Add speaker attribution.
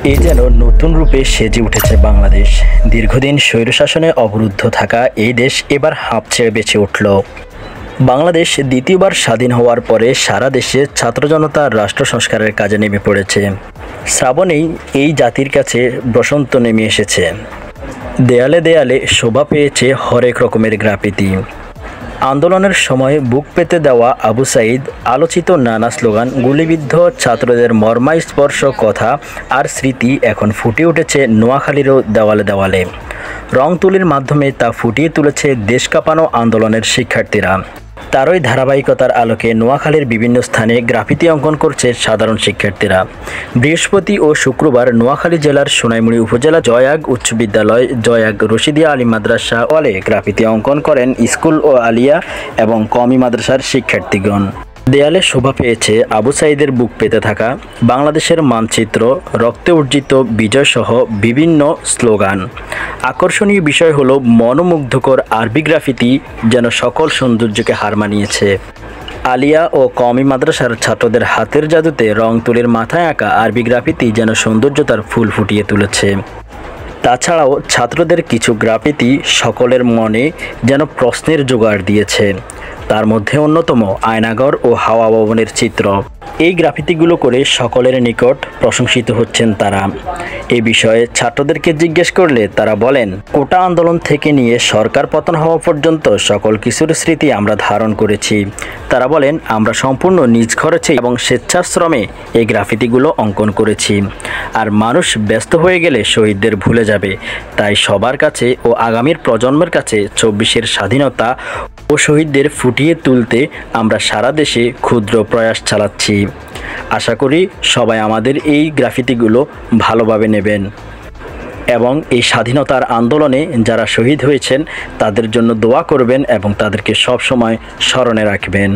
Speaker 1: এই যেন নতুন রূপে সেজে উঠেছে বাংলাদেশ। দীর্ঘদিন স্বৈরশাসনে অবরুদ্ধ থাকা এই দেশ এবার হাঁপ ছেড়ে বেঁচে উঠল। বাংলাদেশ দ্বিতীয়বার স্বাধীন হওয়ার পরে সারা দেশে ছাত্র জনতা রাষ্ট্র সংস্কারের কাজে নেমে পড়েছে। শ্রাবণেই এই জাতির কাছে বসন্ত নেমে এসেছে। দেয়ালে দেয়ালে শোভা পেয়েছে হরেক রকমের গ্রাফিতি। আন্দোলনের সময় বুক পেতে দেওয়া আবু সাঈদ, আলোচিত নানা স্লোগান, গুলিবিদ্ধ ছাত্রদের মর্মস্পর্শ কথা আর স্মৃতি এখন ফুটে উঠেছে নোয়াখালীরও দেওয়ালে দেওয়ালে। রং তুলির মাধ্যমে তা ফুটিয়ে তুলেছে দেশ কাঁপানো আন্দোলনের শিক্ষার্থীরা। তারই ধারাবাহিকতার আলোকে নোয়াখালীর বিভিন্ন স্থানে গ্রাফিতি অঙ্কন করছে সাধারণ শিক্ষার্থীরা। বৃহস্পতি ও শুক্রবার নোয়াখালী জেলার সোনাইমুড়ি উপজেলা জয়াগ উচ্চ বিদ্যালয়, জয়াগ রশিদিয়া আলী মাদ্রাসা ওয়ালে গ্রাফিতি অঙ্কন করেন স্কুল ও আলিয়া এবং কওমি মাদ্রাসার শিক্ষার্থীগণ। দেয়ালে শোভা পেয়েছে আবু সাঈদের বুক পেতে থাকা, বাংলাদেশের মানচিত্র, রক্তে উর্জিত বিজয়সহ বিভিন্ন স্লোগান। আকর্ষণীয় বিষয় হলো মনোমুগ্ধকর আরবি গ্রাফিতি যেন সকল সৌন্দর্যকে হার মানিয়েছে। আলিয়া ও কওমি মাদ্রাসার ছাত্রদের হাতের জাদুতে রং তুলির মাথায় আঁকা আরবি গ্রাফিতি যেন সৌন্দর্যতার ফুল ফুটিয়ে তুলেছে। তাছাড়াও ছাত্রদের কিছু গ্রাফিতি সকলের মনে যেন প্রশ্নের জোগাড় দিয়েছে। তার মধ্যে অন্যতম আয়নাঘর ও হাওয়া ভবনের চিত্র। এই গ্রাফিতিগুলো করে সকলের নিকট প্রশংসিত হচ্ছেন তারা। এই বিষয়ে ছাত্রদেরকে জিজ্ঞেস করলে তারা বলেন, কোটা আন্দোলন থেকে নিয়ে সরকার পতন হওয়া পর্যন্ত সকল কিছুর স্মৃতি আমরা ধারণ করেছি। তারা বলেন, আমরা সম্পূর্ণ নিজ খরচে এবং স্বেচ্ছাশ্রমে এই গ্রাফিতিগুলো অঙ্কন করেছি। আর মানুষ ব্যস্ত হয়ে গেলে শহীদদের ভুলে যাবে, তাই সবার কাছে ও আগামীর প্রজন্মের কাছে ২৪-এর স্বাধীনতা ও শহীদদের ফুটিয়ে তুলতে আমরা সারা দেশে ক্ষুদ্র প্রয়াস চালাচ্ছি। আশা করি সবাই আমাদের এই গ্রাফিতিগুলো ভালোভাবে নেবেন এবং এই স্বাধীনতার আন্দোলনে যারা শহীদ হয়েছেন তাদের জন্য দোয়া করবেন এবং তাদেরকে সব সময় স্মরণে রাখবেন।